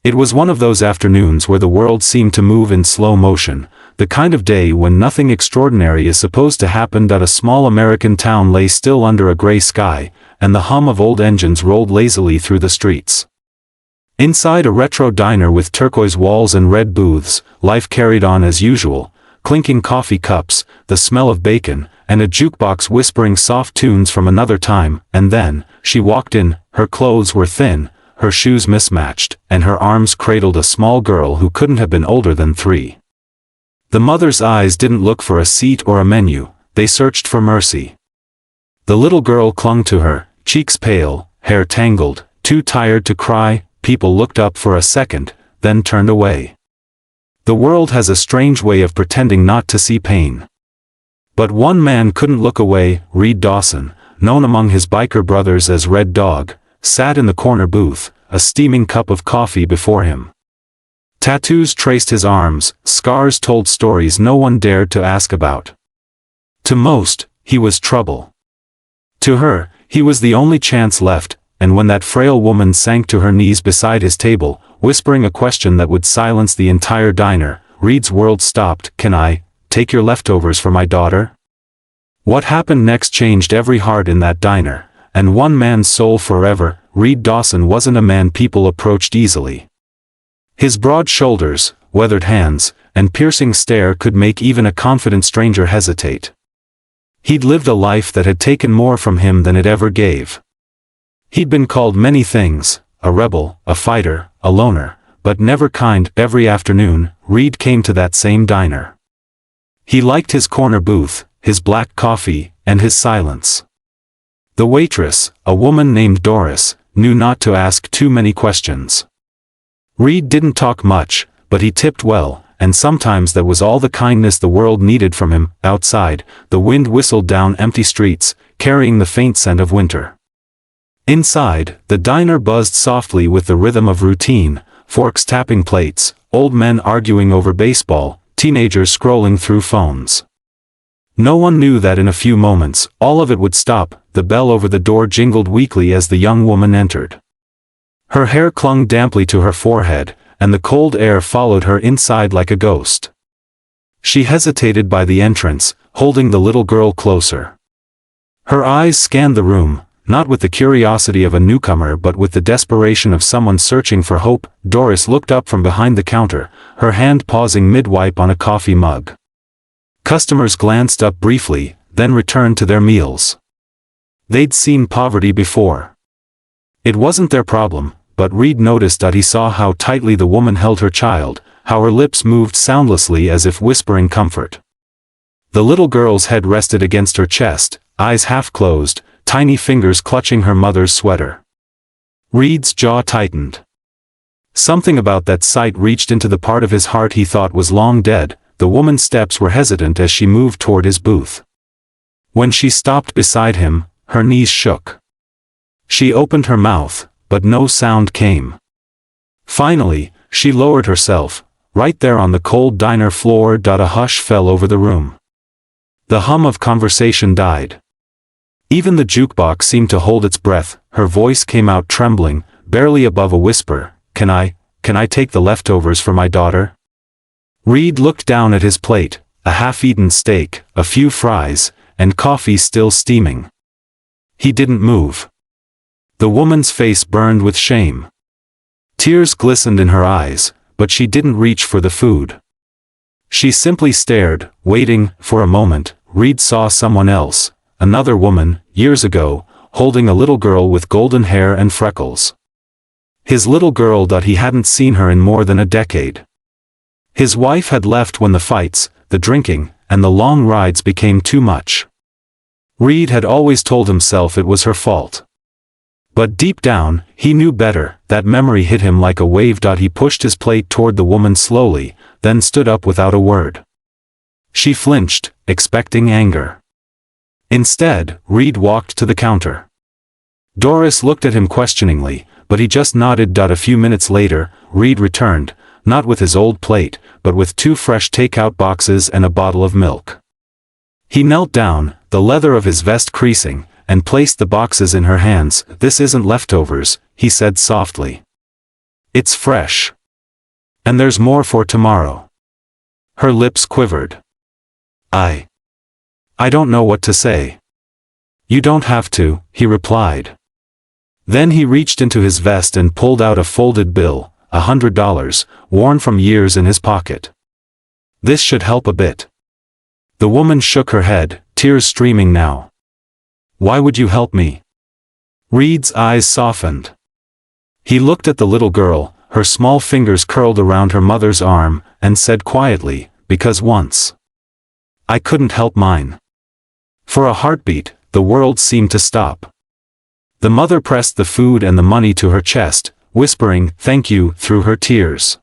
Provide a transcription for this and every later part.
It was one of those afternoons where the world seemed to move in slow motion, the kind of day when nothing extraordinary is supposed to happen. A small American town lay still under a gray sky, and the hum of old engines rolled lazily through the streets. Inside a retro diner with turquoise walls and red booths, life carried on as usual, clinking coffee cups, the smell of bacon, and a jukebox whispering soft tunes from another time. And then, she walked in. Her clothes were thin, her shoes mismatched, and her arms cradled a small girl who couldn't have been older than 3. The mother's eyes didn't look for a seat or a menu, they searched for mercy. The little girl clung to her, cheeks pale, hair tangled, too tired to cry. People looked up for a second, then turned away. The world has a strange way of pretending not to see pain. But one man couldn't look away. Reed Dawson, known among his biker brothers as Red Dog, sat in the corner booth, a steaming cup of coffee before him. Tattoos traced his arms, scars told stories no one dared to ask about. To most, he was trouble. To her, he was the only chance left. And when that frail woman sank to her knees beside his table, whispering a question that would silence the entire diner, Reed's world stopped. "Can I take your leftovers for my daughter?" What happened next changed every heart in that diner, and one man's soul forever. Reed Dawson wasn't a man people approached easily. His broad shoulders, weathered hands, and piercing stare could make even a confident stranger hesitate. He'd lived a life that had taken more from him than it ever gave. He'd been called many things, a rebel, a fighter, a loner, but never kind. Every afternoon, Reed came to that same diner. He liked his corner booth, his black coffee, and his silence. The waitress, a woman named Doris, knew not to ask too many questions. Reed didn't talk much, but he tipped well, and sometimes that was all the kindness the world needed from him. Outside, the wind whistled down empty streets, carrying the faint scent of winter. Inside, the diner buzzed softly with the rhythm of routine, forks tapping plates, old men arguing over baseball, teenagers scrolling through phones. No one knew that in a few moments, all of it would stop. The bell over the door jingled weakly as the young woman entered. Her hair clung damply to her forehead, and the cold air followed her inside like a ghost. She hesitated by the entrance, holding the little girl closer. Her eyes scanned the room, not with the curiosity of a newcomer but with the desperation of someone searching for hope. Doris looked up from behind the counter, her hand pausing mid-wipe on a coffee mug. Customers glanced up briefly, then returned to their meals. They'd seen poverty before. It wasn't their problem, but Reed noticed that he saw how tightly the woman held her child, how her lips moved soundlessly as if whispering comfort. The little girl's head rested against her chest, eyes half closed, tiny fingers clutching her mother's sweater. Reed's jaw tightened. Something about that sight reached into the part of his heart he thought was long dead. The woman's steps were hesitant as she moved toward his booth. When she stopped beside him, her knees shook. She opened her mouth, but no sound came. Finally, she lowered herself, right there on the cold diner floor. A hush fell over the room. The hum of conversation died. Even the jukebox seemed to hold its breath. Her voice came out trembling, barely above a whisper. Can I take the leftovers for my daughter?" Reed looked down at his plate, a half-eaten steak, a few fries, and coffee still steaming. He didn't move. The woman's face burned with shame. Tears glistened in her eyes, but she didn't reach for the food. She simply stared, waiting. For a moment, Reed saw someone else. Another woman, years ago, holding a little girl with golden hair and freckles. His little girl that he hadn't seen her in more than a decade. His wife had left when the fights, the drinking, and the long rides became too much. Reed had always told himself it was her fault. But deep down, he knew better. That memory hit him like a wave. He pushed his plate toward the woman slowly, then stood up without a word. She flinched, expecting anger. Instead, Reed walked to the counter. Doris looked at him questioningly, but he just nodded. A few minutes later, Reed returned, not with his old plate, but with 2 fresh takeout boxes and a bottle of milk. He knelt down, the leather of his vest creasing, and placed the boxes in her hands. "This isn't leftovers," he said softly. "It's fresh." And there's more for tomorrow. Her lips quivered. I don't know what to say. You don't have to, he replied. Then he reached into his vest and pulled out a folded bill, $100, worn from years in his pocket. This should help a bit. The woman shook her head, tears streaming now. Why would you help me? Reed's eyes softened. He looked at the little girl, her small fingers curled around her mother's arm, and said quietly, because once I couldn't help mine. For a heartbeat, the world seemed to stop. The mother pressed the food and the money to her chest, whispering, "Thank you," through her tears.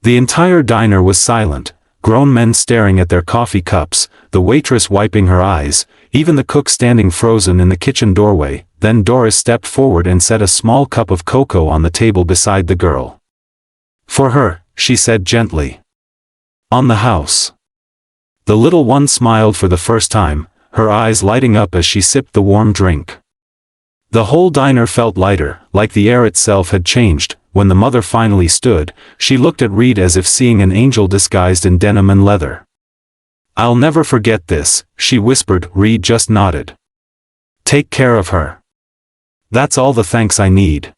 The entire diner was silent, grown men staring at their coffee cups, the waitress wiping her eyes, even the cook standing frozen in the kitchen doorway. Then Doris stepped forward and set a small cup of cocoa on the table beside the girl. "For her," she said gently. "On the house." The little one smiled for the first time, her eyes lighting up as she sipped the warm drink. The whole diner felt lighter, like the air itself had changed. When the mother finally stood, she looked at Reed as if seeing an angel disguised in denim and leather. "I'll never forget this," she whispered. Reed just nodded. "Take care of her. That's all the thanks I need."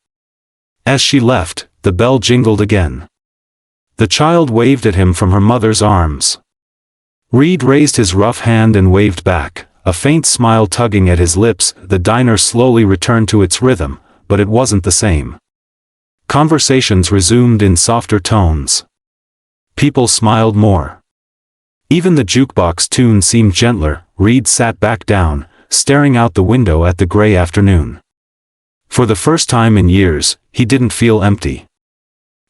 As she left, the bell jingled again. The child waved at him from her mother's arms. Reed raised his rough hand and waved back, a faint smile tugging at his lips. The diner slowly returned to its rhythm, but it wasn't the same. Conversations resumed in softer tones. People smiled more. Even the jukebox tune seemed gentler. Reed sat back down, staring out the window at the gray afternoon. For the first time in years, he didn't feel empty.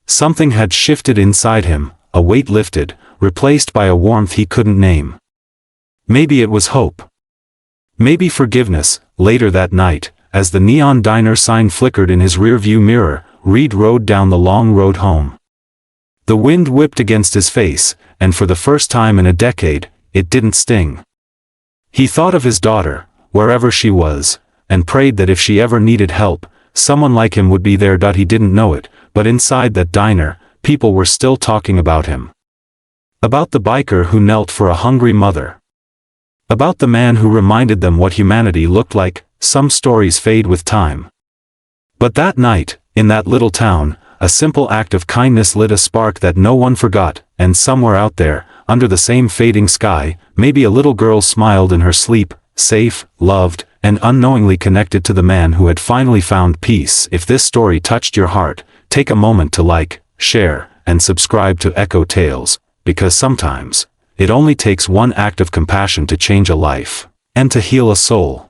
Something had shifted inside him, a weight lifted, replaced by a warmth he couldn't name. Maybe it was hope. Maybe forgiveness. Later that night, as the neon diner sign flickered in his rearview mirror, Reed rode down the long road home. The wind whipped against his face, and for the first time in a decade, it didn't sting. He thought of his daughter, wherever she was, and prayed that if she ever needed help, someone like him would be there. He didn't know it, but inside that diner, people were still talking about him. About the biker who knelt for a hungry mother. About the man who reminded them what humanity looked like. Some stories fade with time. But that night, in that little town, a simple act of kindness lit a spark that no one forgot, and somewhere out there, under the same fading sky, maybe a little girl smiled in her sleep, safe, loved, and unknowingly connected to the man who had finally found peace. If this story touched your heart, take a moment to like, share, and subscribe to Echo Tales, because sometimes, it only takes one act of compassion to change a life, and to heal a soul.